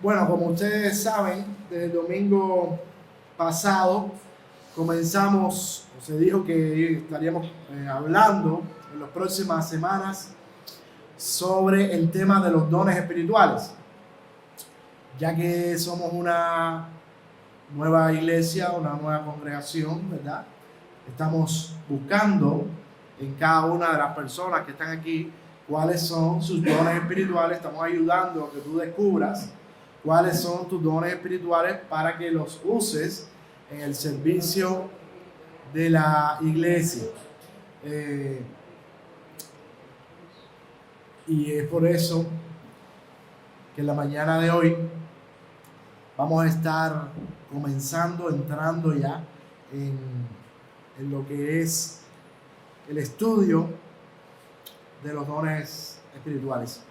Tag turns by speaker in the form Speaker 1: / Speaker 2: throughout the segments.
Speaker 1: Bueno, como ustedes saben, desde el domingo pasado comenzamos, o se dijo que estaríamos hablando en las próximas semanas sobre el tema de los dones espirituales, ya que somos una nueva iglesia, una nueva congregación, ¿verdad? Estamos buscando en cada una de las personas que están aquí cuáles son sus dones espirituales. Estamos ayudando a que tú descubras cuáles son tus dones espirituales para que los uses en el servicio de la iglesia. Y es por eso que en la mañana de hoy vamos a estar comenzando, entrando ya en lo que es el estudio de los dones espirituales.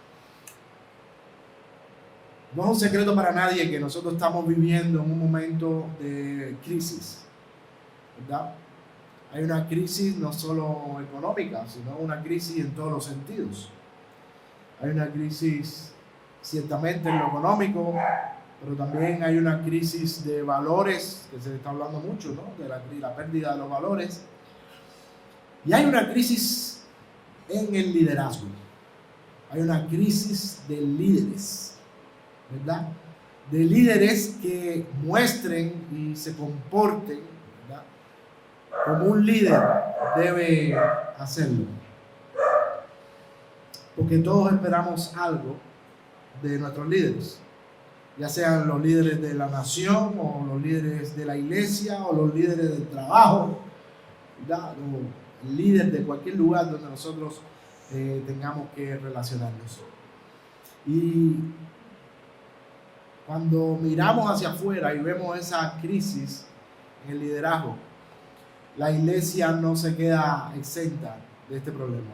Speaker 1: No es un secreto para nadie que nosotros estamos viviendo en un momento de crisis, ¿verdad? Hay una crisis no solo económica, sino una crisis en todos los sentidos. Hay una crisis ciertamente en lo económico, pero también hay una crisis de valores, que se está hablando mucho, ¿no? De la pérdida de los valores. Y hay una crisis en el liderazgo. Hay una crisis de líderes, ¿verdad? De líderes que muestren y se comporten, ¿verdad?, como un líder debe hacerlo. Porque todos esperamos algo de nuestros líderes, ya sean los líderes de la nación o los líderes de la iglesia o los líderes del trabajo, ¿verdad?, o el líder de cualquier lugar donde nosotros tengamos que relacionarnos. Y cuando miramos hacia afuera y vemos esa crisis en el liderazgo, la iglesia no se queda exenta de este problema.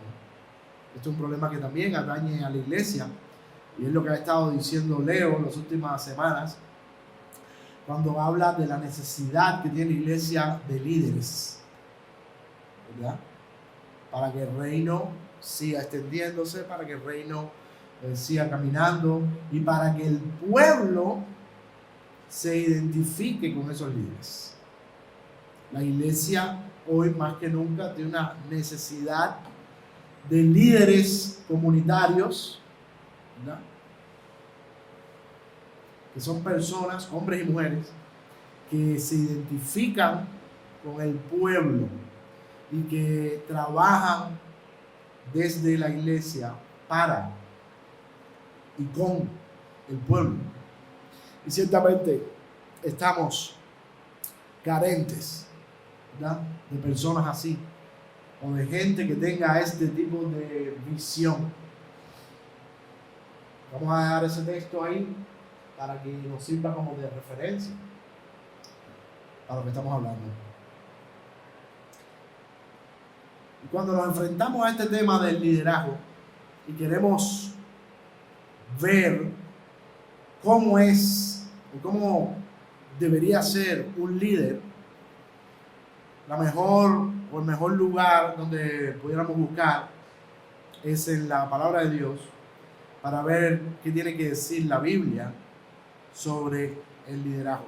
Speaker 1: Este es un problema que también atañe a la iglesia, y es lo que ha estado diciendo Leo en las últimas semanas, cuando habla de la necesidad que tiene la iglesia de líderes, ¿verdad?, para que el reino siga extendiéndose, para que el reino siga caminando y para que el pueblo se identifique con esos líderes. La iglesia hoy más que nunca tiene una necesidad de líderes comunitarios, ¿verdad?, que son personas, hombres y mujeres, que se identifican con el pueblo y que trabajan desde la iglesia para y con el pueblo. Y ciertamente estamos carentes, ¿verdad?, de personas así, o de gente que tenga este tipo de visión. Vamos a dejar ese texto ahí para que nos sirva como de referencia para lo que estamos hablando. Y cuando nos enfrentamos a este tema del liderazgo y queremos ver cómo es o cómo debería ser un líder, el mejor lugar donde pudiéramos buscar es en la palabra de Dios para ver qué tiene que decir la Biblia sobre el liderazgo.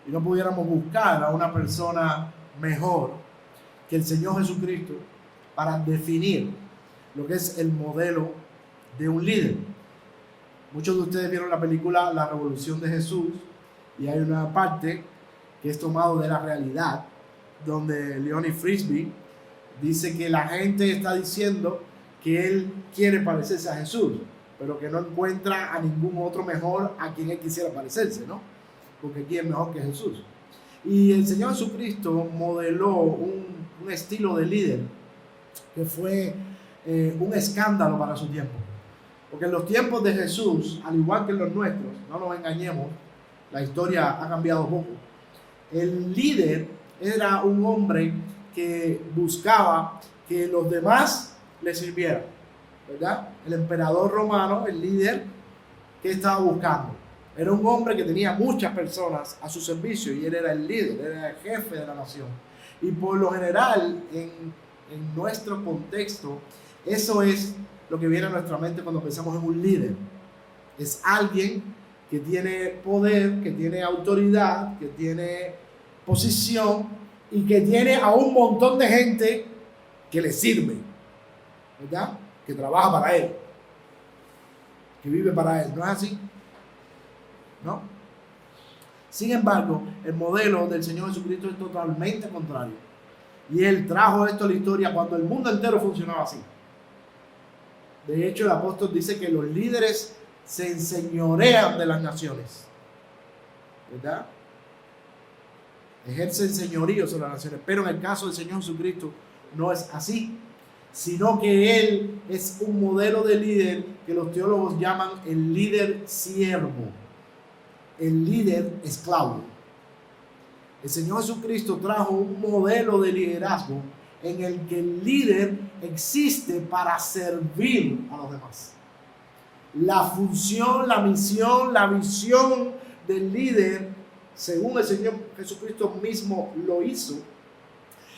Speaker 1: Y no pudiéramos buscar a una persona mejor que el Señor Jesucristo para definir lo que es el modelo de un líder. Muchos de ustedes vieron la película La Revolución de Jesús, y hay una parte que es tomado de la realidad, donde Leonie Frisbee dice que la gente está diciendo que él quiere parecerse a Jesús, pero que no encuentra a ningún otro mejor a quien él quisiera parecerse, ¿no? Porque ¿quién es mejor que Jesús? Y el Señor Jesucristo modeló un estilo de líder que fue un escándalo para su tiempo. Porque en los tiempos de Jesús, al igual que en los nuestros, no nos engañemos, la historia ha cambiado poco. El líder era un hombre que buscaba que los demás le sirvieran, ¿verdad? El emperador romano, el líder, ¿qué estaba buscando? Era un hombre que tenía muchas personas a su servicio y él era el líder, era el jefe de la nación. Y por lo general, en nuestro contexto, eso es lo que viene a nuestra mente cuando pensamos en un líder. Es alguien que tiene poder, que tiene autoridad, que tiene posición y que tiene a un montón de gente que le sirve, ¿verdad? Que trabaja para él, que vive para él. ¿No es así? ¿No? Sin embargo, el modelo del Señor Jesucristo es totalmente contrario. Y Él trajo esto a la historia cuando el mundo entero funcionaba así. De hecho, el apóstol dice que los líderes se enseñorean de las naciones, ¿verdad? Ejercen señorío sobre las naciones. Pero en el caso del Señor Jesucristo no es así, sino que Él es un modelo de líder que los teólogos llaman el líder siervo, el líder esclavo. El Señor Jesucristo trajo un modelo de liderazgo en el que el líder existe para servir a los demás. La función, la misión, la visión del líder, según el Señor Jesucristo mismo lo hizo,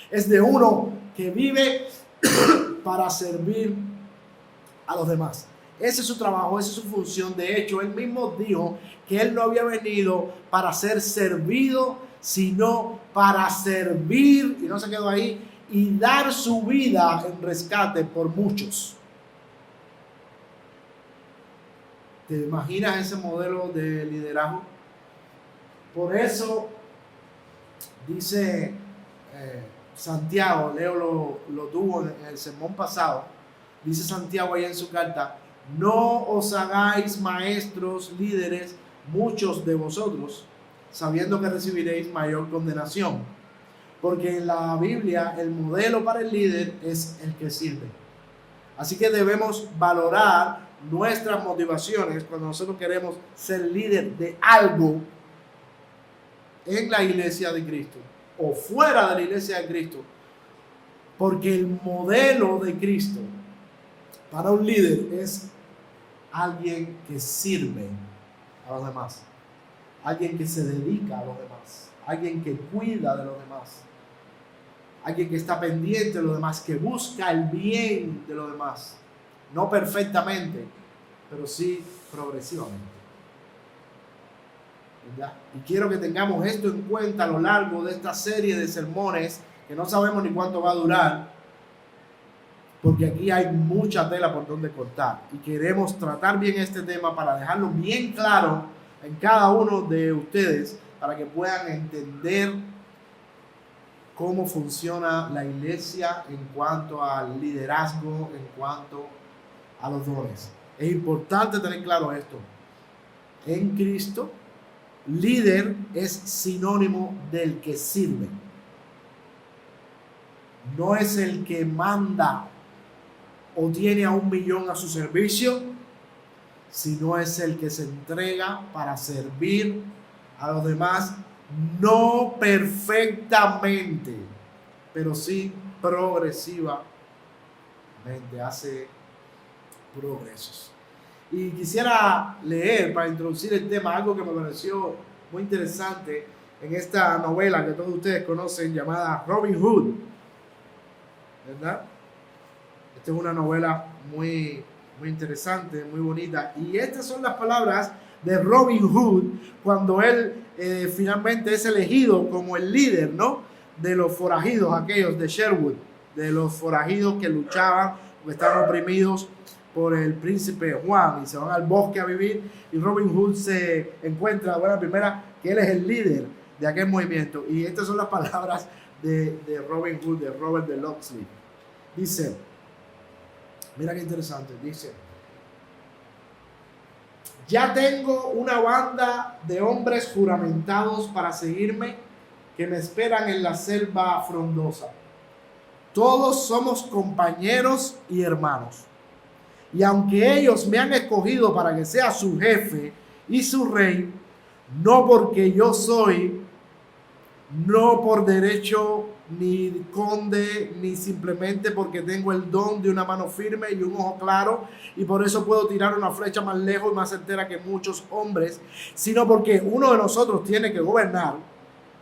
Speaker 1: es de uno que vive para servir a los demás. Ese es su trabajo, esa es su función. De hecho, él mismo dijo que él no había venido para ser servido, sino para servir, y no se quedó ahí, y dar su vida en rescate por muchos. ¿Te imaginas ese modelo de liderazgo? Por eso dice Santiago, Leo lo tuvo en el sermón pasado, dice Santiago ahí en su carta: no os hagáis maestros, líderes, muchos de vosotros, sabiendo que recibiréis mayor condenación. Porque en la Biblia el modelo para el líder es el que sirve. Así que debemos valorar nuestras motivaciones cuando nosotros queremos ser líder de algo en la iglesia de Cristo o fuera de la iglesia de Cristo. Porque el modelo de Cristo para un líder es alguien que sirve a los demás, alguien que se dedica a los demás, alguien que cuida de los demás, alguien que está pendiente de los demás, que busca el bien de los demás, no perfectamente, pero sí progresivamente, ¿verdad? Y quiero que tengamos esto en cuenta a lo largo de esta serie de sermones, que no sabemos ni cuánto va a durar, porque aquí hay mucha tela por donde cortar y queremos tratar bien este tema para dejarlo bien claro en cada uno de ustedes, para que puedan entender cómo funciona la iglesia en cuanto al liderazgo, en cuanto a los dones. Es importante tener claro esto. En Cristo, líder es sinónimo del que sirve. No es el que manda o tiene a 1 millón a su servicio, sino es el que se entrega para servir a los demás, no perfectamente, pero sí progresivamente, hace progresos. Y quisiera leer, para introducir el tema, algo que me pareció muy interesante en esta novela que todos ustedes conocen, llamada Robin Hood, ¿verdad? Esta es una novela muy interesante, muy bonita. Y estas son las palabras de Robin Hood cuando él finalmente es elegido como el líder, ¿no?, de los forajidos, aquellos de Sherwood, de los forajidos que luchaban, que estaban oprimidos por el príncipe Juan, y se van al bosque a vivir. Y Robin Hood se encuentra, bueno, primera, que él es el líder de aquel movimiento. Y estas son las palabras de Robin Hood, de Robert de Locksley. Dice, mira qué interesante, dice: ya tengo una banda de hombres juramentados para seguirme, que me esperan en la selva frondosa. Todos somos compañeros y hermanos. Y aunque ellos me han escogido para que sea su jefe y su rey, no porque yo soy, no por derecho ni conde, ni simplemente porque tengo el don de una mano firme y un ojo claro, y por eso puedo tirar una flecha más lejos y más certera que muchos hombres, sino porque uno de nosotros tiene que gobernar,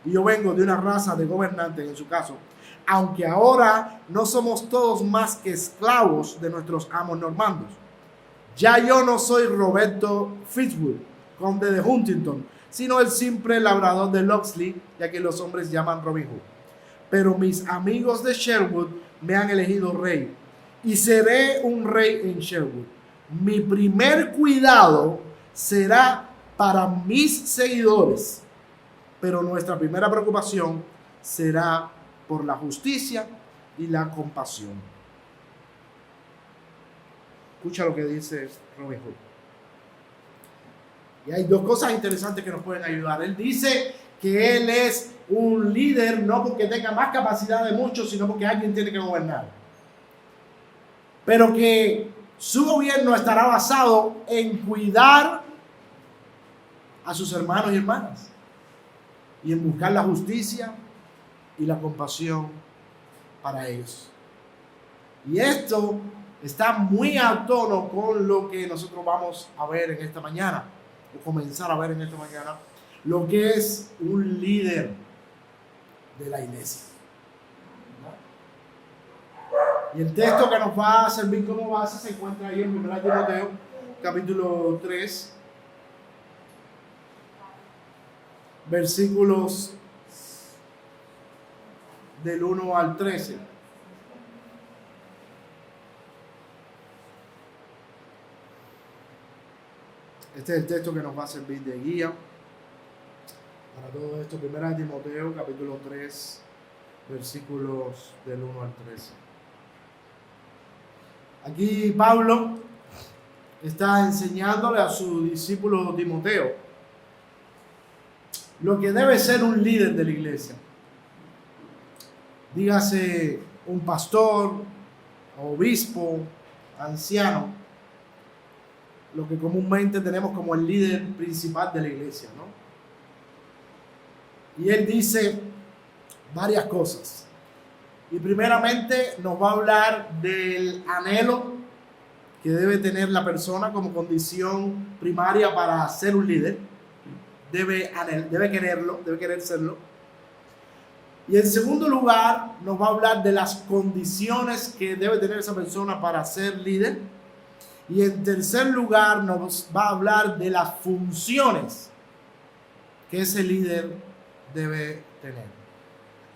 Speaker 1: y yo vengo de una raza de gobernantes en su caso, aunque ahora no somos todos más que esclavos de nuestros amos normandos. Ya yo no soy Roberto Fitzwood, conde de Huntington, sino el simple labrador de Locksley, ya que los hombres llaman Robin Hood. Pero mis amigos de Sherwood me han elegido rey, y seré un rey en Sherwood. Mi primer cuidado será para mis seguidores, pero nuestra primera preocupación será por la justicia y la compasión. Escucha lo que dice Robin Hood. Y hay dos cosas interesantes que nos pueden ayudar. Él dice que él es un líder no porque tenga más capacidad de muchos, sino porque alguien tiene que gobernar. Pero que su gobierno estará basado en cuidar a sus hermanos y hermanas y en buscar la justicia y la compasión para ellos. Y esto está muy a tono con lo que nosotros vamos a ver en esta mañana, o comenzar a ver en esta mañana, lo que es un líder de la iglesia. Y el texto que nos va a servir como base se encuentra ahí en 1 Timoteo, capítulo 3, versículos del 1 al 13. Este es el texto que nos va a servir de guía para todo esto. 1 Timoteo, capítulo 3, versículos del 1 al 13. Aquí Pablo está enseñándole a su discípulo Timoteo lo que debe ser un líder de la iglesia. Dígase un pastor, obispo, anciano, lo que comúnmente tenemos como el líder principal de la iglesia, ¿no? Y él dice varias cosas. Y primeramente nos va a hablar del anhelo que debe tener la persona como condición primaria para ser un líder. Debe quererlo, debe querer serlo. Y en segundo lugar nos va a hablar de las condiciones que debe tener esa persona para ser líder. Y en tercer lugar nos va a hablar de las funciones que ese líder debe tener.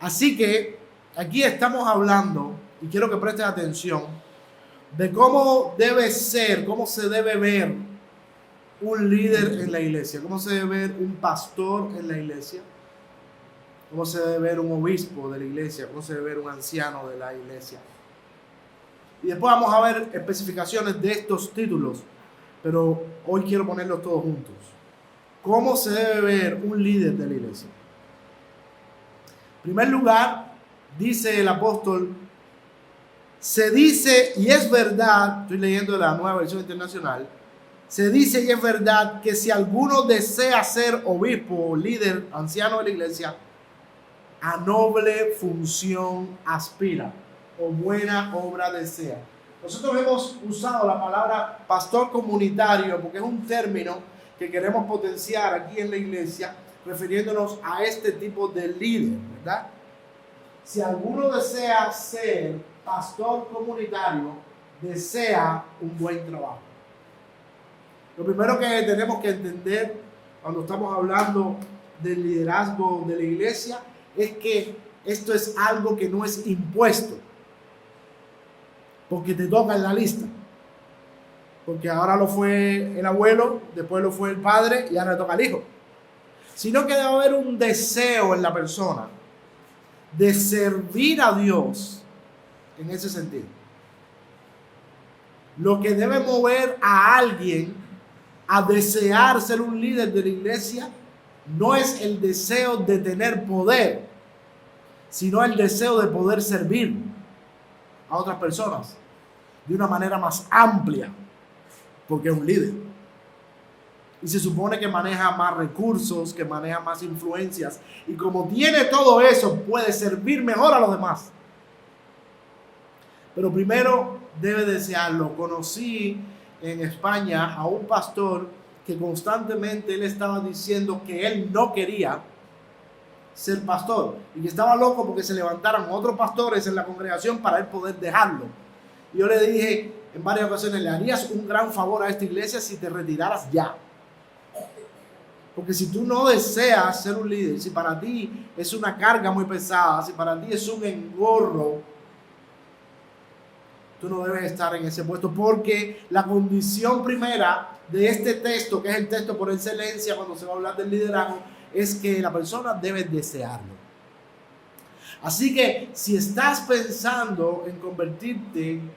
Speaker 1: Así que aquí estamos hablando, y quiero que prestes atención, de cómo debe ser, cómo se debe ver un líder en la iglesia, cómo se debe ver un pastor en la iglesia, cómo se debe ver un obispo de la iglesia, cómo se debe ver un anciano de la iglesia. Y después vamos a ver especificaciones de estos títulos, pero hoy quiero ponerlos todos juntos. ¿Cómo se debe ver un líder de la iglesia? En primer lugar, dice el apóstol, se dice y es verdad, estoy leyendo la Nueva Versión Internacional, se dice y es verdad que si alguno desea ser obispo, líder, anciano de la iglesia, a noble función aspira o buena obra desea. Nosotros hemos usado la palabra pastor comunitario porque es un término que queremos potenciar aquí en la iglesia, refiriéndonos a este tipo de líder, ¿verdad? Si alguno desea ser pastor comunitario, desea un buen trabajo. Lo primero que tenemos que entender cuando estamos hablando del liderazgo de la iglesia es que esto es algo que no es impuesto, porque te toca en la lista. Porque ahora lo fue el abuelo, después lo fue el padre y ahora le toca al hijo. Sino que debe haber un deseo en la persona de servir a Dios en ese sentido. Lo que debe mover a alguien a desear ser un líder de la iglesia no es el deseo de tener poder, sino el deseo de poder servir a otras personas de una manera más amplia, porque es un líder. Y se supone que maneja más recursos, que maneja más influencias. Y como tiene todo eso, puede servir mejor a los demás. Pero primero debe desearlo. Conocí en España a un pastor que constantemente él estaba diciendo que él no quería ser pastor. Y que estaba loco porque se levantaran otros pastores en la congregación para él poder dejarlo. Y yo le dije en varias ocasiones, le harías un gran favor a esta iglesia si te retiraras ya. Porque si tú no deseas ser un líder, si para ti es una carga muy pesada, si para ti es un engorro, tú no debes estar en ese puesto, porque la condición primera de este texto, que es el texto por excelencia cuando se va a hablar del liderazgo, es que la persona debe desearlo. Así que si estás pensando en convertirte en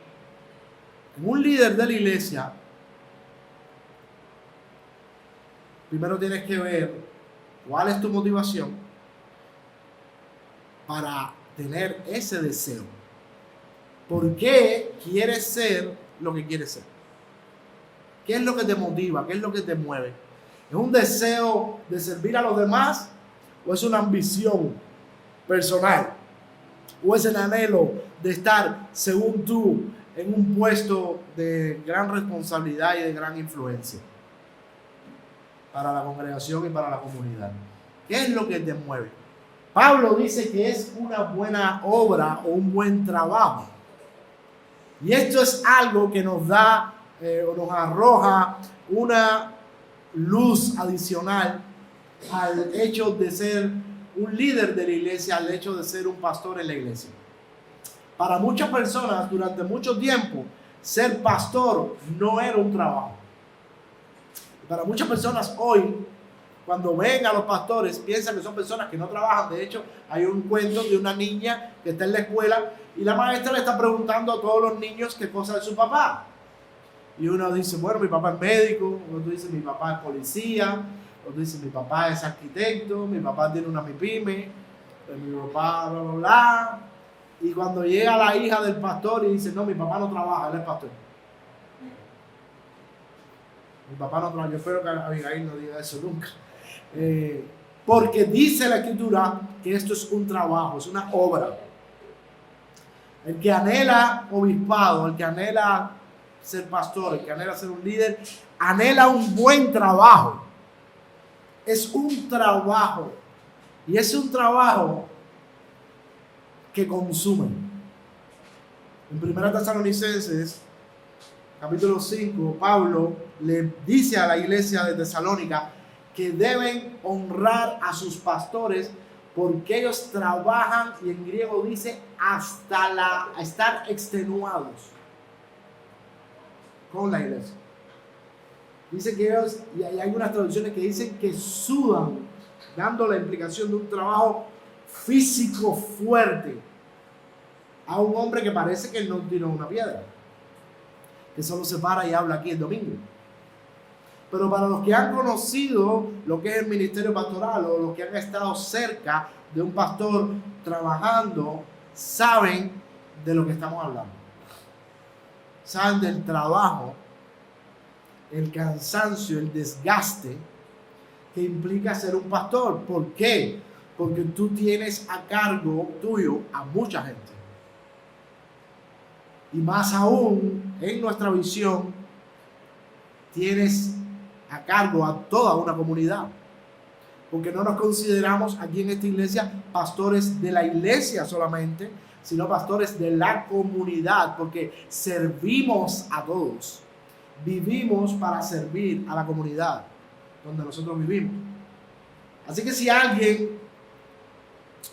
Speaker 1: un líder de la iglesia, primero tienes que ver cuál es tu motivación para tener ese deseo. ¿Por qué quieres ser lo que quieres ser? ¿Qué es lo que te motiva? ¿Qué es lo que te mueve? ¿Es un deseo de servir a los demás o es una ambición personal? ¿O es el anhelo de estar, según tú, en un puesto de gran responsabilidad y de gran influencia para la congregación y para la comunidad? ¿Qué es lo que te mueve? Pablo dice que es una buena obra o un buen trabajo. Y esto es algo que nos da o nos arroja una luz adicional al hecho de ser un líder de la iglesia, al hecho de ser un pastor en la iglesia. Para muchas personas, durante mucho tiempo, ser pastor no era un trabajo. Para muchas personas hoy, cuando ven a los pastores, piensan que son personas que no trabajan. De hecho, hay un cuento de una niña que está en la escuela y la maestra le está preguntando a todos los niños qué cosa es su papá. Y uno dice, bueno, mi papá es médico, otro dice, mi papá es policía, otro dice, mi papá es arquitecto, mi papá tiene una MIPYME, mi papá, bla, bla, bla. Y cuando llega la hija del pastor y dice, no, mi papá no trabaja, él es pastor. Mi papá no trabaja. Yo espero que Abigail no diga eso nunca. Porque dice la escritura que esto es un trabajo, es una obra. El que anhela obispado, el que anhela ser pastor, el que anhela ser un líder, anhela un buen trabajo. Es un trabajo. Y es un trabajo que consume. En 1 Tesalonicenses, capítulo 5, Pablo le dice a la iglesia de Tesalónica que deben honrar a sus pastores porque ellos trabajan, y en griego dice, hasta estar extenuados con la iglesia. Dice que ellos, y hay algunas traducciones que dicen que sudan, dando la implicación de un trabajo físico fuerte a un hombre que parece que no tiró una piedra, que solo se para y habla aquí el domingo. Pero para los que han conocido lo que es el ministerio pastoral o los que han estado cerca de un pastor trabajando, saben de lo que estamos hablando. Saben del trabajo, el cansancio, el desgaste que implica ser un pastor. ¿Por qué? Porque tú tienes a cargo tuyo a mucha gente. Y más aún, en nuestra visión, tienes a cargo a toda una comunidad. Porque no nos consideramos aquí en esta iglesia pastores de la iglesia solamente, sino pastores de la comunidad, porque servimos a todos. Vivimos para servir a la comunidad donde nosotros vivimos. Así que si alguien,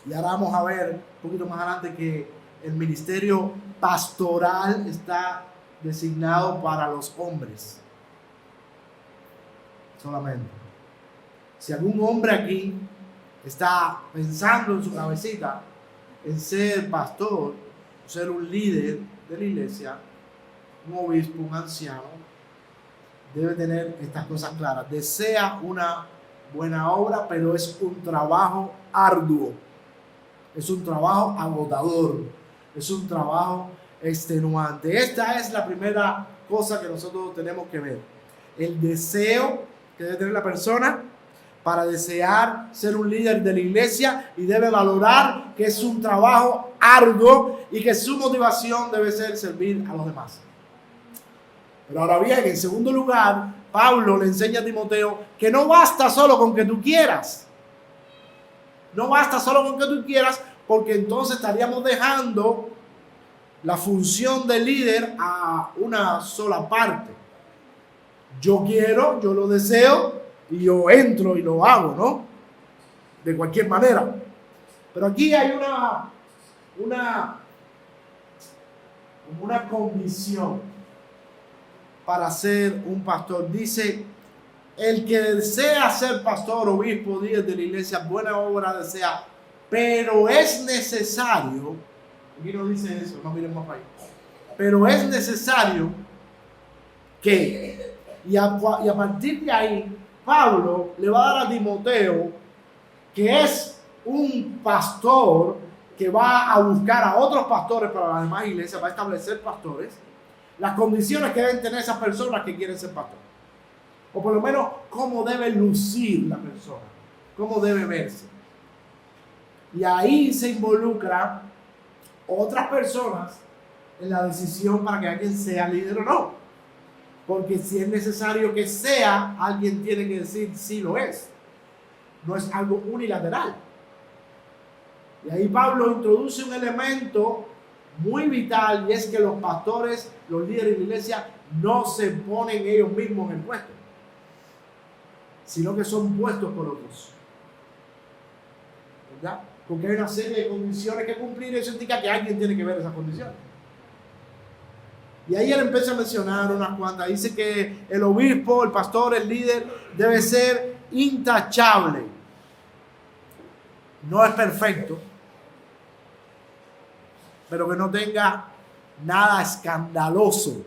Speaker 1: y ahora vamos a ver un poquito más adelante que el ministerio pastoral está designado para los hombres solamente. Si algún hombre aquí está pensando en su cabecita en ser pastor, ser un líder de la iglesia, un obispo, un anciano, debe tener estas cosas claras. Desea una buena obra, pero es un trabajo arduo, es un trabajo agotador, es un trabajo extenuante. Esta es la primera cosa que nosotros tenemos que ver. El deseo que debe tener la persona para desear ser un líder de la iglesia, y debe valorar que es un trabajo arduo y que su motivación debe ser servir a los demás. Pero ahora bien, en segundo lugar, Pablo le enseña a Timoteo que no basta solo con que tú quieras. No basta solo con que tú quieras, porque entonces estaríamos dejando la función de líder a una sola parte. Yo quiero, yo lo deseo, y yo entro y lo hago, ¿no? De cualquier manera. Pero aquí hay una condición para ser un pastor. Dice, el que desea ser pastor, obispo, líder de la iglesia, buena obra desea, pero es necesario, aquí no dice eso, no miren más para ahí, pero es necesario que, y a partir de ahí, Pablo le va a dar a Timoteo, que es un pastor que va a buscar a otros pastores para las demás iglesias, va a establecer pastores, las condiciones que deben tener esas personas que quieren ser pastores. O por lo menos cómo debe lucir la persona, cómo debe verse. Y ahí se involucran otras personas en la decisión para que alguien sea líder o no. Porque si es necesario que sea, alguien tiene que decir si lo es. No es algo unilateral. Y ahí Pablo introduce un elemento muy vital, y es que los pastores, los líderes de la iglesia, no se ponen ellos mismos en el puesto, sino que son puestos por otros. ¿Verdad? Porque hay una serie de condiciones que cumplir, y eso indica que alguien tiene que ver esas condiciones. Y ahí él empieza a mencionar unas cuantas. Dice que el obispo, el pastor, el líder debe ser intachable. No es perfecto, pero que no tenga nada escandaloso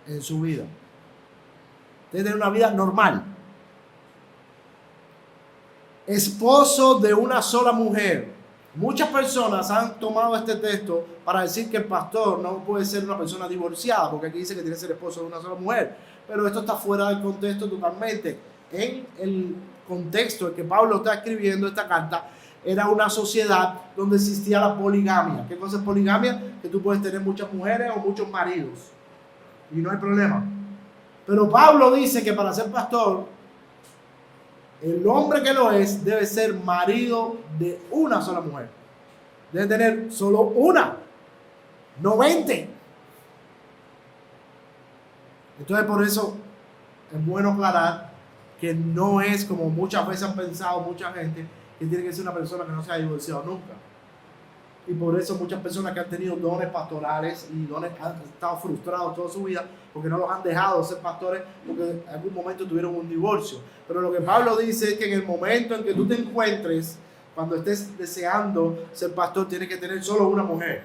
Speaker 1: en su vida. Debe tener una vida normal. Esposo de una sola mujer. Muchas personas han tomado este texto para decir que el pastor no puede ser una persona divorciada, porque aquí dice que tiene que ser esposo de una sola mujer. Pero esto está fuera del contexto totalmente. En el contexto en que Pablo está escribiendo esta carta, era una sociedad donde existía la poligamia. ¿Qué cosa es poligamia? Que tú puedes tener muchas mujeres o muchos maridos y no hay problema. Pero Pablo dice que para ser pastor, el hombre que lo es debe ser marido de una sola mujer. Debe tener solo una, no 20. Entonces por eso es bueno aclarar que no es como muchas veces han pensado mucha gente, que tiene que ser una persona que no se haya divorciado nunca. Y por eso muchas personas que han tenido dones pastorales y dones han estado frustrados toda su vida porque no los han dejado ser pastores, porque en algún momento tuvieron un divorcio. Pero lo que Pablo dice es que en el momento en que tú te encuentres, cuando estés deseando ser pastor, tienes que tener solo una mujer.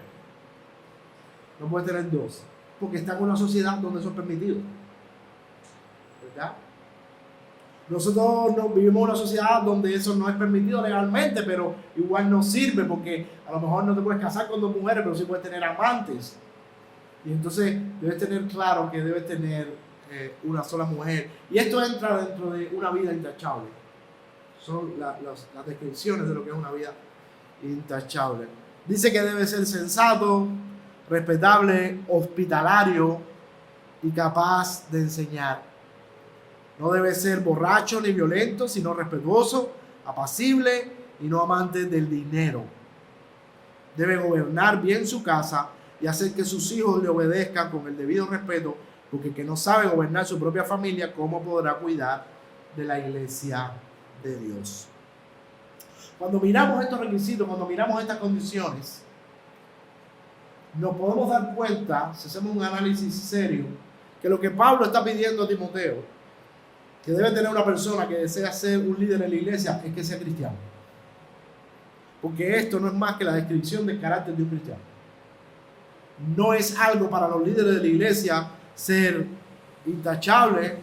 Speaker 1: No puedes tener dos, porque está en una sociedad donde eso es permitido. ¿Verdad? Nosotros vivimos en una sociedad donde eso no es permitido legalmente, pero igual no sirve, porque a lo mejor no te puedes casar con dos mujeres, pero sí puedes tener amantes. Y entonces debes tener claro que debes tener una sola mujer. Y esto entra dentro de una vida intachable. Son las descripciones de lo que es una vida intachable. Dice que debe ser sensato, respetable, hospitalario y capaz de enseñar. No debe ser borracho ni violento, sino respetuoso, apacible y no amante del dinero. Debe gobernar bien su casa y hacer que sus hijos le obedezcan con el debido respeto, porque el que no sabe gobernar su propia familia, ¿cómo podrá cuidar de la iglesia de Dios? Cuando miramos estos requisitos, cuando miramos estas condiciones, nos podemos dar cuenta, si hacemos un análisis serio, que lo que Pablo está pidiendo a Timoteo, que debe tener una persona que desea ser un líder en la iglesia, es que sea cristiano. Porque esto no es más que la descripción del carácter de un cristiano. No es algo para los líderes de la iglesia ser intachable,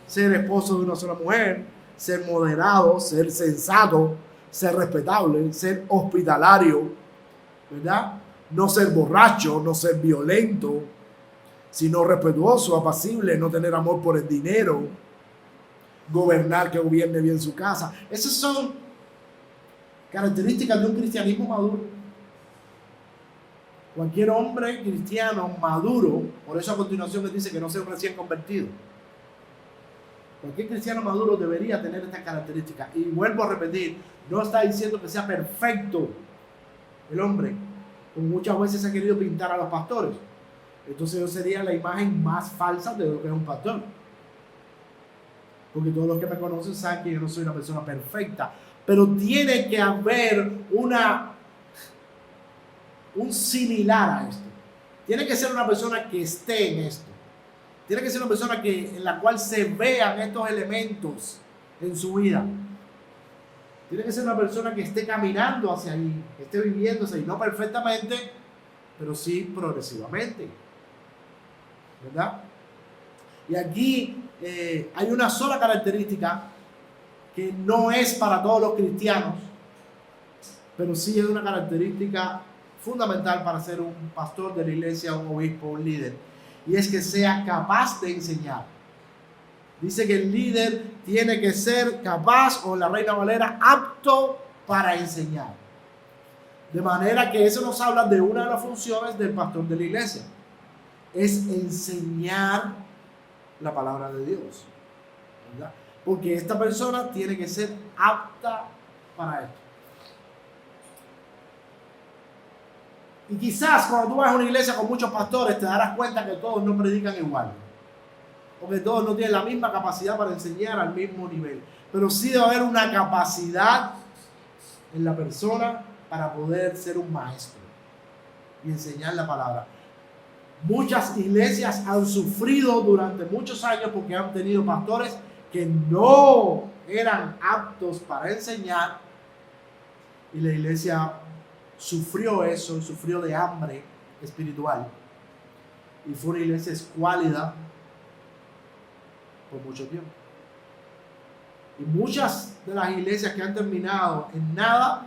Speaker 1: ser esposo de una sola mujer, ser moderado, ser sensato, ser respetable, ser hospitalario, ¿verdad? No ser borracho, no ser violento, sino respetuoso, apacible, no tener amor por el dinero, gobernar, que gobierne bien su casa. Esas son características de un cristianismo maduro. Cualquier hombre cristiano maduro, por eso a continuación él dice que no sea un recién convertido. Cualquier cristiano maduro debería tener estas características. Y vuelvo a repetir, no está diciendo que sea perfecto el hombre, como muchas veces se ha querido pintar a los pastores. Entonces eso sería la imagen más falsa de lo que es un pastor. porque todos los que me conocen saben que yo no soy una persona perfecta, pero tiene que haber un similar a esto. Tiene que ser una persona que esté en esto. Tiene que ser una persona en la cual se vean estos elementos en su vida. Tiene que ser una persona que esté caminando hacia ahí, que esté viviendo hacia ahí, no perfectamente, pero sí progresivamente. ¿Verdad? Y aquí hay una sola característica que no es para todos los cristianos, pero sí es una característica fundamental para ser un pastor de la iglesia, un obispo, un líder, y es que sea capaz de enseñar. Dice que el líder tiene que ser capaz, o la Reina Valera, apto para enseñar. De manera que eso nos habla de una de las funciones del pastor de la iglesia, es enseñar la palabra de Dios, ¿verdad? Porque esta persona tiene que ser apta para esto. Y quizás cuando tú vas a una iglesia con muchos pastores te darás cuenta que todos no predican igual, o que todos no tienen la misma capacidad para enseñar al mismo nivel, pero sí debe haber una capacidad en la persona para poder ser un maestro y enseñar la palabra. Muchas iglesias han sufrido durante muchos años porque han tenido pastores que no eran aptos para enseñar, y la iglesia sufrió eso, sufrió de hambre espiritual, y fue una iglesia escuálida por mucho tiempo. Y muchas de las iglesias que han terminado en nada,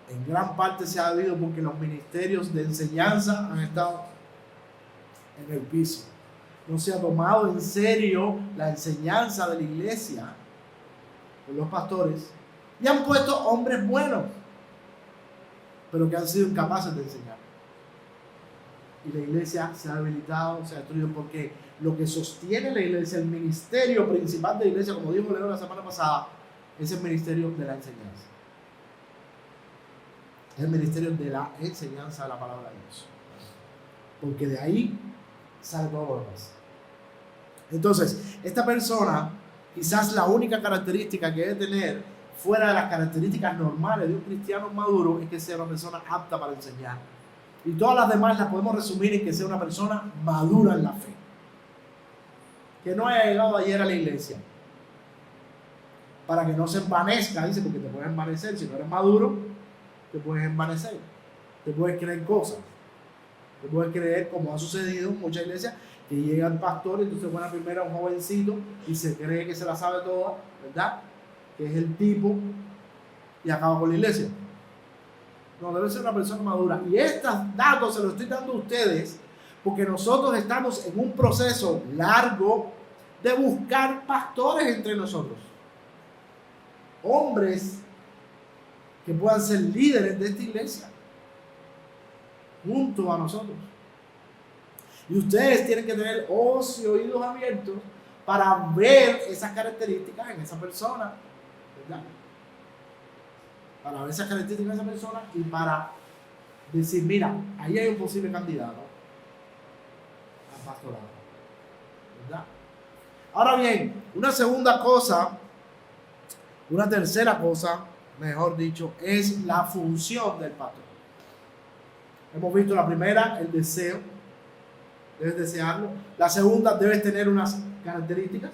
Speaker 1: en gran parte se ha debido porque los ministerios de enseñanza han estado en el piso. No se ha tomado en serio la enseñanza de la iglesia por los pastores, y han puesto hombres buenos, pero que han sido incapaces de enseñar. Y la iglesia se ha debilitado, se ha destruido, porque lo que sostiene la iglesia, el ministerio principal de la iglesia, como dijo Leo la semana pasada, es el ministerio de la enseñanza. Es el ministerio de la enseñanza de la palabra de Dios. Porque de ahí sale todo lo demás. Entonces, esta persona, quizás la única característica que debe tener, fuera de las características normales de un cristiano maduro, es que sea una persona apta para enseñar. Y todas las demás las podemos resumir en que sea una persona madura en la fe. Que no haya llegado ayer a la iglesia para que no se envanezca, dice, porque te puedes envanecer. Si no eres maduro, te puedes envanecer, te puedes creer cosas, te puedes creer, como ha sucedido en muchas iglesias, que llega el pastor y entonces pone primero a un jovencito y se cree que se la sabe toda, ¿verdad? Que es el tipo, y acaba con la iglesia. No, debe ser una persona madura. Y estos datos se los estoy dando a ustedes porque nosotros estamos en un proceso largo de buscar pastores entre nosotros. Hombres que puedan ser líderes de esta iglesia junto a nosotros. Y ustedes tienen que tener ojos y oídos abiertos para ver esas características en esa persona, ¿verdad? Para ver esas características en esa persona y para decir, mira, ahí hay un posible candidato al pastorado, ¿verdad? Ahora bien, una tercera cosa, mejor dicho, es la función del pastor. Hemos visto la primera, el deseo, debes desearlo. La segunda, debes tener unas características.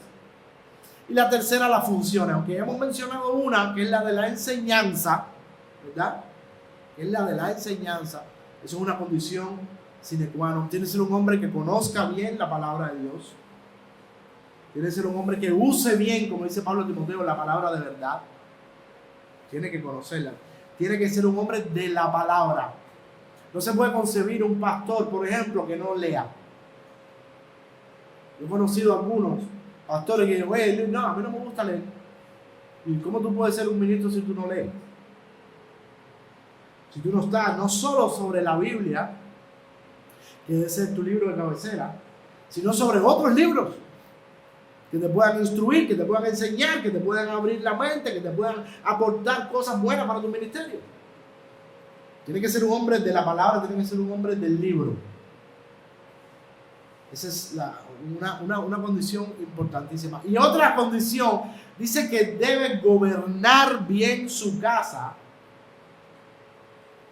Speaker 1: Y la tercera, la función. Aunque hemos mencionado una, que es la de la enseñanza, ¿verdad? Que es la de la enseñanza. Eso es una condición sine qua non. Tiene que ser un hombre que conozca bien la palabra de Dios. Tiene que ser un hombre que use bien, como dice Pablo a Timoteo, la palabra de verdad. Tiene que conocerla. Tiene que ser un hombre de la palabra. No se puede concebir un pastor, por ejemplo, que no lea. Yo he conocido a algunos pastores que dicen, no, a mí no me gusta leer. ¿Y cómo tú puedes ser un ministro si tú no lees? Si tú no estás, no solo sobre la Biblia, que debe ser tu libro de cabecera, sino sobre otros libros que te puedan instruir, que te puedan enseñar, que te puedan abrir la mente, que te puedan aportar cosas buenas para tu ministerio. Tiene que ser un hombre de la palabra, tiene que ser un hombre del libro. Esa es una condición importantísima. Y otra condición, dice que debe gobernar bien su casa.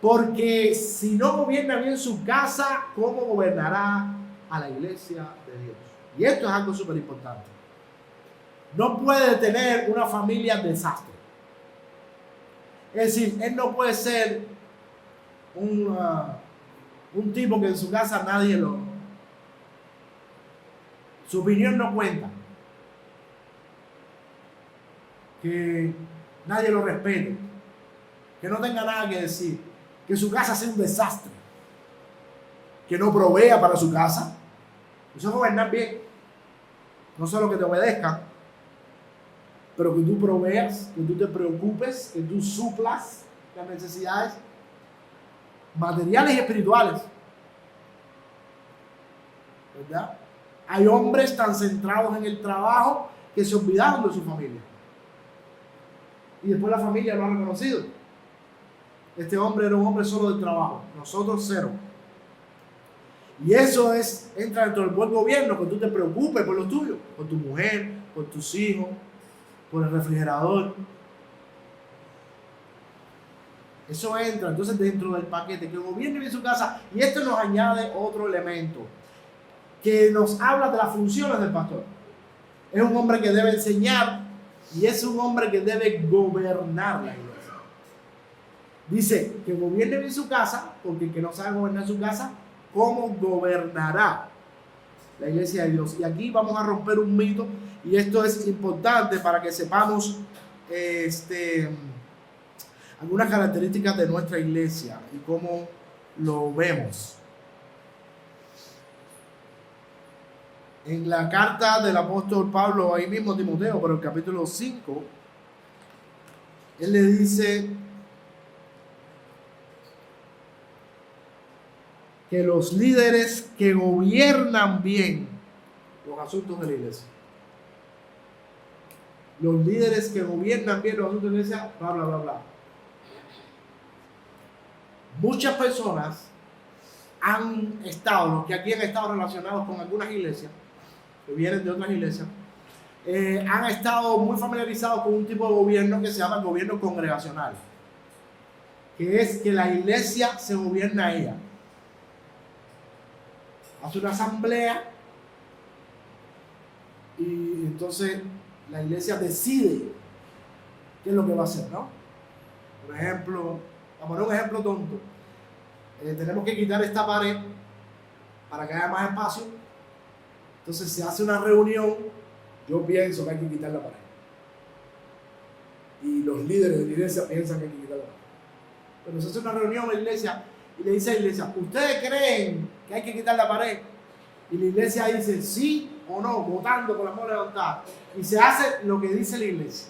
Speaker 1: Porque si no gobierna bien su casa, ¿cómo gobernará a la iglesia de Dios? Y esto es algo súper importante. No puede tener una familia desastre. Es decir, él no puede ser un tipo que en su casa su opinión no cuenta. Que nadie lo respete. Que no tenga nada que decir. Que su casa sea un desastre. Que no provea para su casa. Eso es gobernar bien. No solo que te obedezcan, pero que tú proveas, que tú te preocupes, que tú suplas las necesidades materiales y espirituales. ¿Verdad? Hay hombres tan centrados en el trabajo que se olvidaron de su familia. Y después la familia lo ha reconocido. Este hombre era un hombre solo del trabajo. Nosotros cero. Y eso entra dentro del buen gobierno, que tú te preocupes por lo tuyo, por tu mujer, por tus hijos, por el refrigerador. Eso entra entonces dentro del paquete, que gobierne bien su casa. Y esto nos añade otro elemento, que nos habla de las funciones del pastor. Es un hombre que debe enseñar y es un hombre que debe gobernar la iglesia. Dice que gobierne bien su casa, porque el que no sabe gobernar su casa, ¿cómo gobernará la iglesia de Dios? Y aquí vamos a romper un mito, y esto es importante para que sepamos algunas características de nuestra iglesia y cómo lo vemos. En la carta del apóstol Pablo, ahí mismo Timoteo, pero el capítulo 5, él le dice que los líderes que gobiernan bien los asuntos de la iglesia, los líderes que gobiernan bien los asuntos de la iglesia, bla, bla, bla, bla. Muchas personas los que aquí han estado relacionados con algunas iglesias, que vienen de otras iglesias, han estado muy familiarizados con un tipo de gobierno que se llama el gobierno congregacional, que es que la iglesia se gobierna a ella. Hace una asamblea y entonces la iglesia decide qué es lo que va a hacer, ¿no? Por ejemplo, vamos a dar un ejemplo tonto. Tenemos que quitar esta pared para que haya más espacio. Entonces se hace una reunión. Yo pienso que hay que quitar la pared. Y los líderes de la iglesia piensan que hay que quitar la pared. Pero se hace una reunión en la iglesia y le dice a la iglesia, ¿ustedes creen que hay que quitar la pared? Y la iglesia dice sí o no, votando con la mano levantada. Y se hace lo que dice la iglesia.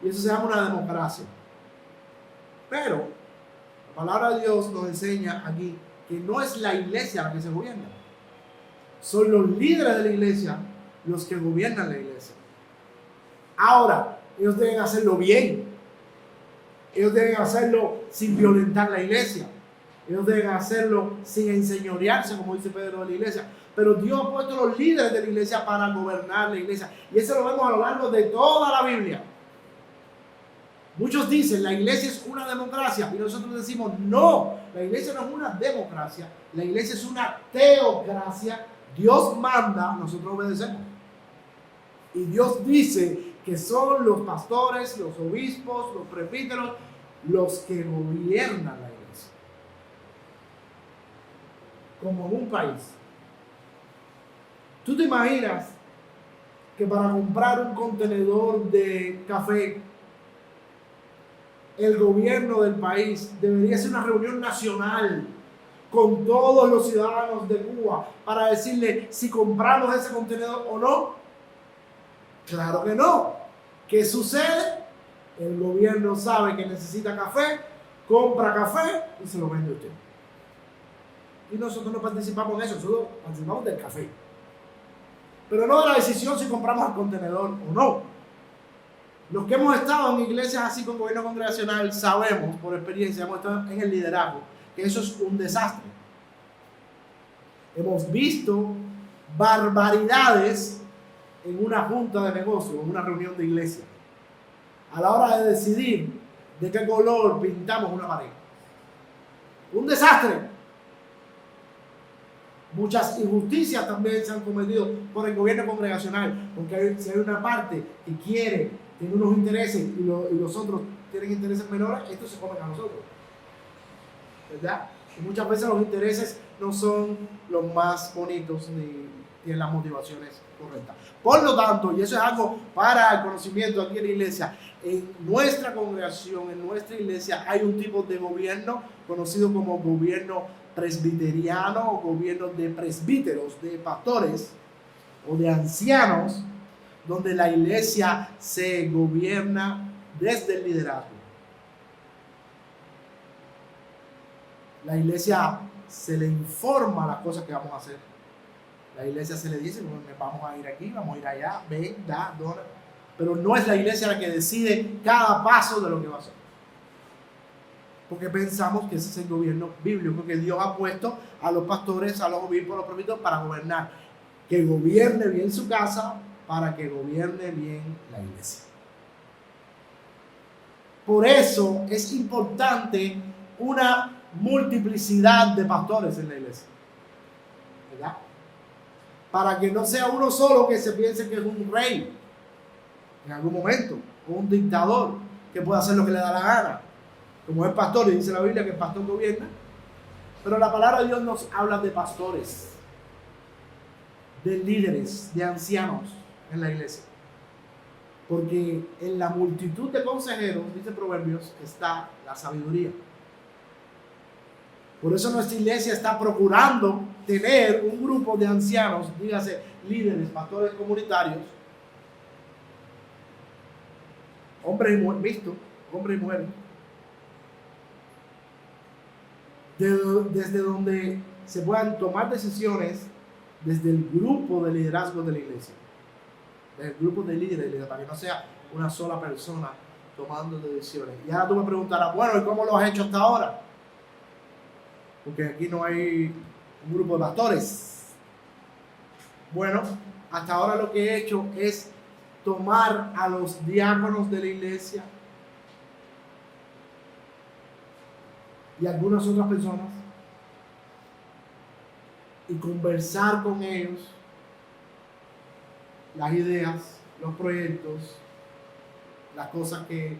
Speaker 1: Y eso se llama una democracia. Pero la palabra de Dios nos enseña aquí que no es la iglesia la que se gobierna. Son los líderes de la iglesia los que gobiernan la iglesia. Ahora, ellos deben hacerlo bien. Ellos deben hacerlo sin violentar la iglesia. Ellos deben hacerlo sin enseñorearse, como dice Pedro de la iglesia. Pero Dios ha puesto los líderes de la iglesia para gobernar la iglesia. Y eso lo vemos a lo largo de toda la Biblia. Muchos dicen, la iglesia es una democracia. Y nosotros decimos, no, la iglesia no es una democracia. La iglesia es una teocracia. Dios manda, nosotros obedecemos. Y Dios dice que son los pastores, los obispos, los presbíteros, los que gobiernan la iglesia. Como en un país. ¿Tú te imaginas que para comprar un contenedor de café, el gobierno del país debería hacer una reunión nacional con todos los ciudadanos de Cuba para decirle si compramos ese contenedor o no? Claro que no. ¿Qué sucede? El gobierno sabe que necesita café, compra café y se lo vende a usted. Y nosotros no participamos en eso, nosotros participamos del café. Pero no de la decisión si compramos el contenedor o no. Los que hemos estado en iglesias así con gobierno congregacional sabemos por experiencia, hemos estado en el liderazgo, que eso es un desastre. Hemos visto barbaridades en una junta de negocios, en una reunión de iglesia, a la hora de decidir de qué color pintamos una pared. Un desastre. Muchas injusticias también se han cometido por el gobierno congregacional, porque si hay una parte que tiene unos intereses y los otros tienen intereses menores, estos se comen a nosotros, ¿verdad? Y muchas veces los intereses no son los más bonitos ni tienen las motivaciones correctas. Por lo tanto, y eso es algo para el conocimiento aquí en la iglesia, en nuestra congregación, en nuestra iglesia, hay un tipo de gobierno conocido como gobierno presbiteriano o gobierno de presbíteros, de pastores o de ancianos, donde la iglesia se gobierna desde el liderazgo. La iglesia se le informa las cosas que vamos a hacer. La iglesia se le dice, vamos a ir aquí, vamos a ir allá, ven, da, dona. Pero no es la iglesia la que decide cada paso de lo que va a hacer. Porque pensamos que ese es el gobierno bíblico que Dios ha puesto a los pastores, a los obispos, a los presbíteros para gobernar. Que gobierne bien su casa para que gobierne bien la iglesia. Por eso es importante una multiplicidad de pastores en la iglesia, ¿verdad? Para que no sea uno solo que se piense que es un rey en algún momento, o un dictador que puede hacer lo que le da la gana. Como es pastor, y dice la Biblia que el pastor gobierna, pero la palabra de Dios nos habla de pastores, de líderes, de ancianos en la iglesia. Porque en la multitud de consejeros, dice Proverbios, está la sabiduría. Por eso nuestra iglesia está procurando tener un grupo de ancianos, dígase líderes, pastores comunitarios, hombres y mujeres, visto, hombres y mujeres, desde donde se puedan tomar decisiones desde el grupo de liderazgo de la iglesia, del grupo de líderes, para que no sea una sola persona tomando decisiones. Y ahora tú me preguntarás, bueno, ¿y cómo lo has hecho hasta ahora? Porque aquí no hay un grupo de pastores. Bueno, hasta ahora lo que he hecho es tomar a los diáconos de la iglesia y algunas otras personas y conversar con ellos las ideas, los proyectos, las cosas que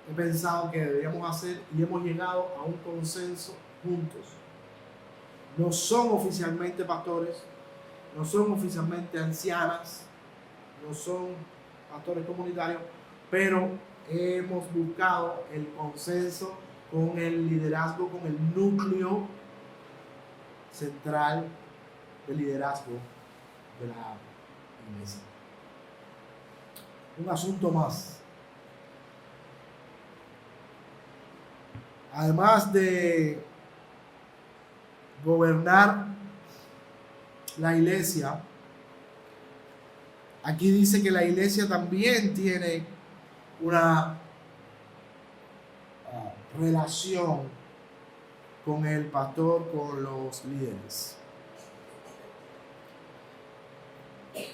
Speaker 1: he pensado que deberíamos hacer, y hemos llegado a un consenso juntos. No son oficialmente pastores, no son oficialmente ancianas, no son pastores comunitarios, pero hemos buscado el consenso con el liderazgo, con el núcleo central del liderazgo de la iglesia. Un asunto más. Además de gobernar la iglesia, aquí dice que la iglesia también tiene una relación con el pastor, con los líderes.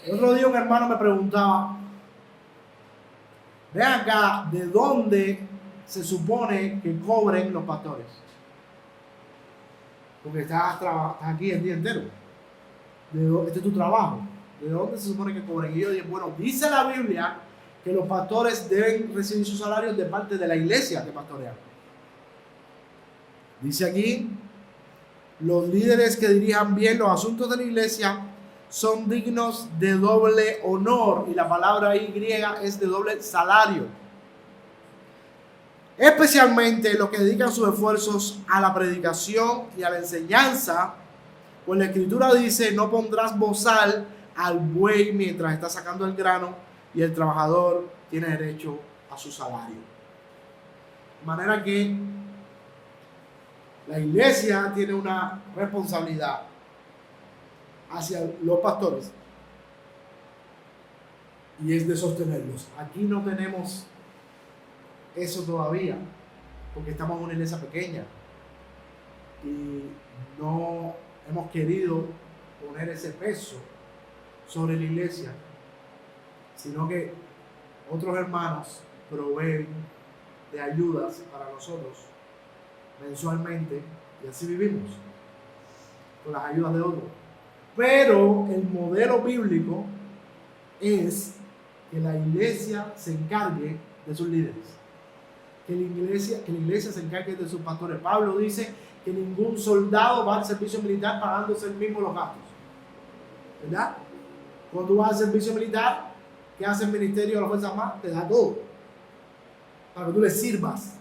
Speaker 1: El otro día un hermano me preguntaba, ve acá, ¿de dónde se supone que cobren los pastores? Porque estás aquí el día entero. Este es tu trabajo. ¿De dónde se supone que cobren? Y yo dije, bueno, dice la Biblia que los pastores deben recibir sus salarios de parte de la iglesia que pastorean. Dice aquí, los líderes que dirijan bien los asuntos de la iglesia son dignos de doble honor, y la palabra ahí griega es de doble salario. Especialmente los que dedican sus esfuerzos a la predicación y a la enseñanza, pues la escritura dice, no pondrás bozal al buey mientras está sacando el grano, y el trabajador tiene derecho a su salario. De manera que la iglesia tiene una responsabilidad hacia los pastores, y es de sostenerlos. Aquí no tenemos eso todavía, porque estamos en una iglesia pequeña y no hemos querido poner ese peso sobre la iglesia, sino que otros hermanos proveen de ayudas para nosotros mensualmente y así vivimos con las ayudas de otros. Pero el modelo bíblico es que la iglesia se encargue de sus líderes, que la iglesia se encargue de sus pastores. Pablo dice que ningún soldado va al servicio militar pagándose él mismo los gastos, ¿verdad? Cuando tú vas al servicio militar, ¿qué hace el ministerio de las Fuerzas Armadas? Te da todo para que tú le sirvas.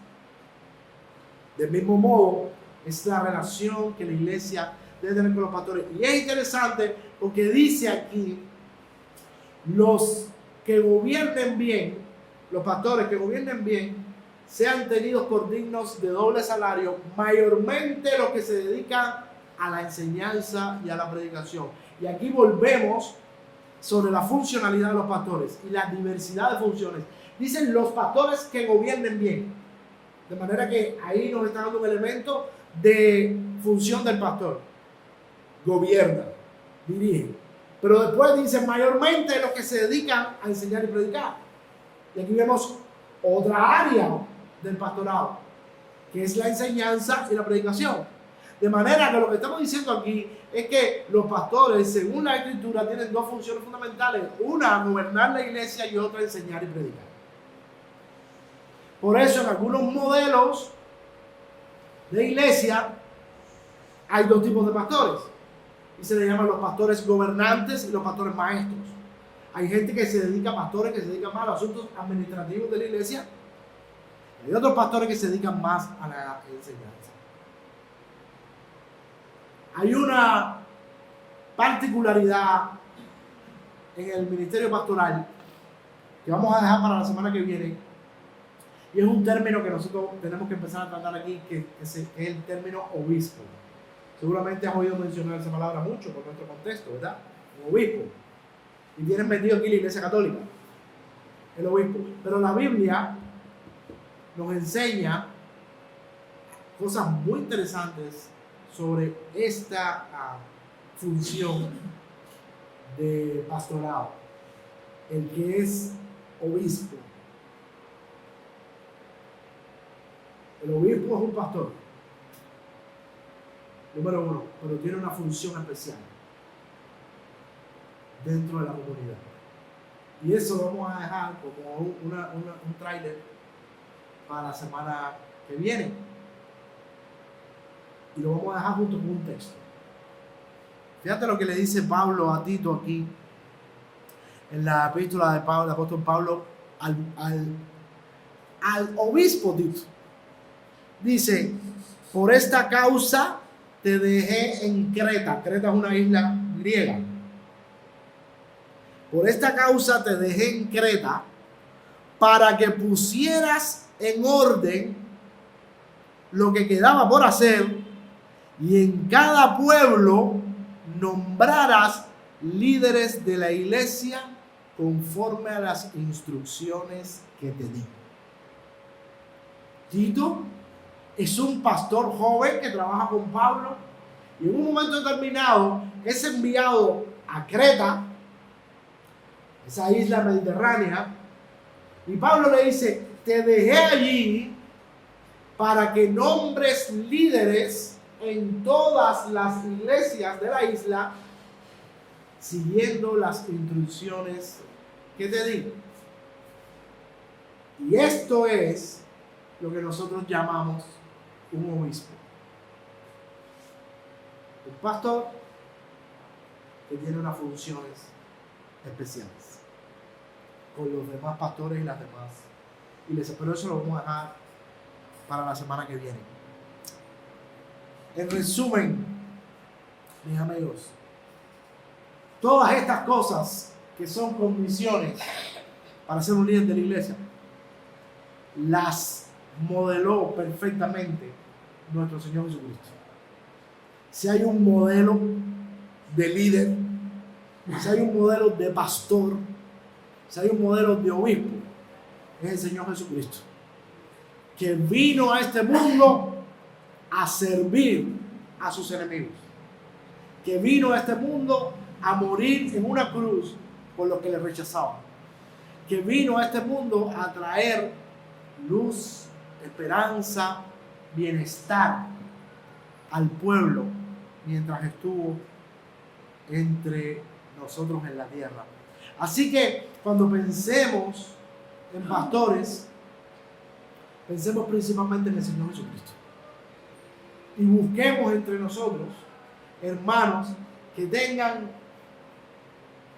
Speaker 1: Del mismo modo, es la relación que la iglesia debe tener con los pastores. Y es interesante porque dice aquí, los que gobiernen bien, los pastores que gobiernen bien, sean tenidos por dignos de doble salario, mayormente los que se dedican a la enseñanza y a la predicación. Y aquí volvemos sobre la funcionalidad de los pastores y la diversidad de funciones. Dicen los pastores que gobiernen bien. De manera que ahí nos está dando un elemento de función del pastor. Gobierna, dirige. Pero después dice mayormente los que se dedican a enseñar y predicar. Y aquí vemos otra área del pastorado, que es la enseñanza y la predicación. De manera que lo que estamos diciendo aquí es que los pastores, según la Escritura, tienen dos funciones fundamentales. Una, gobernar la iglesia, y otra, enseñar y predicar. Por eso en algunos modelos de iglesia hay dos tipos de pastores. Y se le llaman los pastores gobernantes y los pastores maestros. Hay gente que se dedica, pastores que se dedican más a los asuntos administrativos de la iglesia. Hay otros pastores que se dedican más a la enseñanza. Hay una particularidad en el ministerio pastoral que vamos a dejar para la semana que viene, y es un término que nosotros tenemos que empezar a tratar aquí, que es el término obispo. Seguramente has oído mencionar esa palabra mucho por nuestro contexto, ¿verdad? Un obispo. Y tienes metido aquí la Iglesia Católica, el obispo. Pero la Biblia nos enseña cosas muy interesantes sobre esta función de pastorado. El que es obispo. El obispo es un pastor, número uno, pero tiene una función especial dentro de la comunidad. Y eso lo vamos a dejar como un tráiler para la semana que viene. Y lo vamos a dejar junto con un texto. Fíjate lo que le dice Pablo a Tito aquí, en la epístola de Pablo, el apóstol Pablo al obispo Tito. Dice, por esta causa te dejé en Creta. Creta es una isla griega. Por esta causa te dejé en Creta para que pusieras en orden lo que quedaba por hacer y en cada pueblo nombraras líderes de la iglesia conforme a las instrucciones que te di. Tito es un pastor joven que trabaja con Pablo y en un momento determinado es enviado a Creta, esa isla mediterránea, y Pablo le dice, te dejé allí para que nombres líderes en todas las iglesias de la isla siguiendo las instrucciones que te di. Y esto es lo que nosotros llamamos un obispo. Un pastor que tiene unas funciones especiales con los demás pastores y las demás iglesias. Pero eso lo vamos a dejar para la semana que viene. En resumen, mis amigos, todas estas cosas que son condiciones para ser un líder de la iglesia, las modeló perfectamente nuestro Señor Jesucristo. Si hay un modelo de líder, si hay un modelo de pastor, si hay un modelo de obispo, es el Señor Jesucristo, que vino a este mundo a servir a sus enemigos. que vino a este mundo a morir en una cruz por los que le rechazaban, que vino a este mundo a traer luz, esperanza, bienestar al pueblo mientras estuvo entre nosotros en la tierra. Así que cuando pensemos en pastores, pensemos principalmente en el Señor Jesucristo y busquemos entre nosotros hermanos que tengan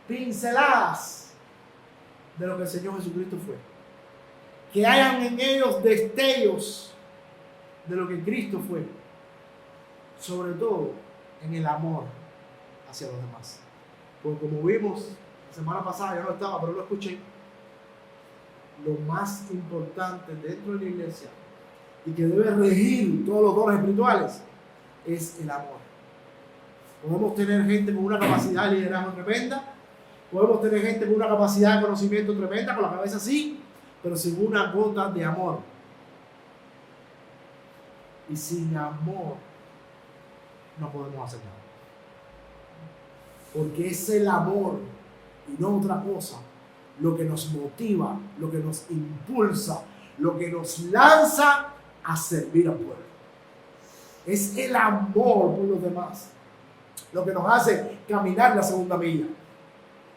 Speaker 1: pinceladas de lo que el Señor Jesucristo fue, que hayan en ellos destellos de lo que Cristo fue, sobre todo en el amor hacia los demás. Porque como vimos la semana pasada, yo no estaba, pero lo escuché, lo más importante dentro de la iglesia y que debe regir todos los dones espirituales es el amor. Podemos tener gente con una capacidad de liderazgo tremenda, podemos tener gente con una capacidad de conocimiento tremenda, con la cabeza así, pero sin una gota de amor. Y sin amor no podemos hacer nada. Porque es el amor y no otra cosa lo que nos motiva, lo que nos impulsa, lo que nos lanza a servir al pueblo. Es el amor por los demás lo que nos hace caminar la segunda milla.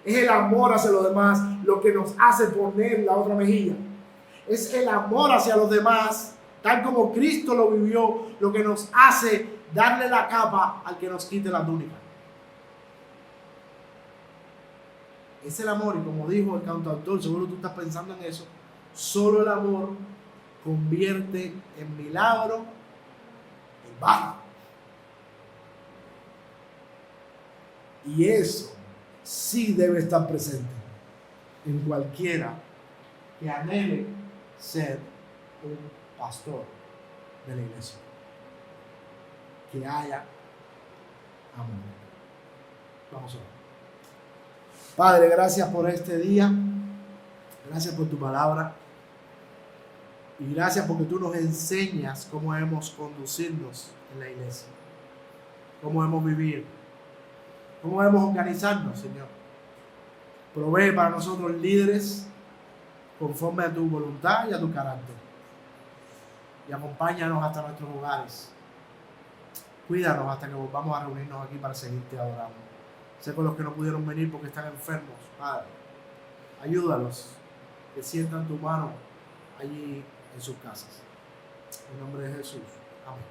Speaker 1: Es el amor hacia los demás lo que nos hace poner la otra mejilla. Es el amor hacia los demás, tal como Cristo lo vivió, lo que nos hace darle la capa al que nos quite la túnica. Es el amor, y como dijo el cantautor, seguro tú estás pensando en eso, solo el amor convierte en milagro en barro. Y eso sí debe estar presente en cualquiera que anhele ser un pastor de la iglesia. Que haya amor. Vamos a ver. Padre, gracias por este día. Gracias por tu palabra. Y gracias porque tú nos enseñas cómo debemos conducirnos en la iglesia. Cómo debemos vivir. Cómo debemos organizarnos, Señor. Provee para nosotros líderes conforme a tu voluntad y a tu carácter. Y acompáñanos hasta nuestros hogares. Cuídanos hasta que volvamos a reunirnos aquí para seguirte adorando. Sé por los que no pudieron venir porque están enfermos, Padre. Ayúdalos, que sientan tu mano allí en sus casas. En nombre de Jesús. Amén.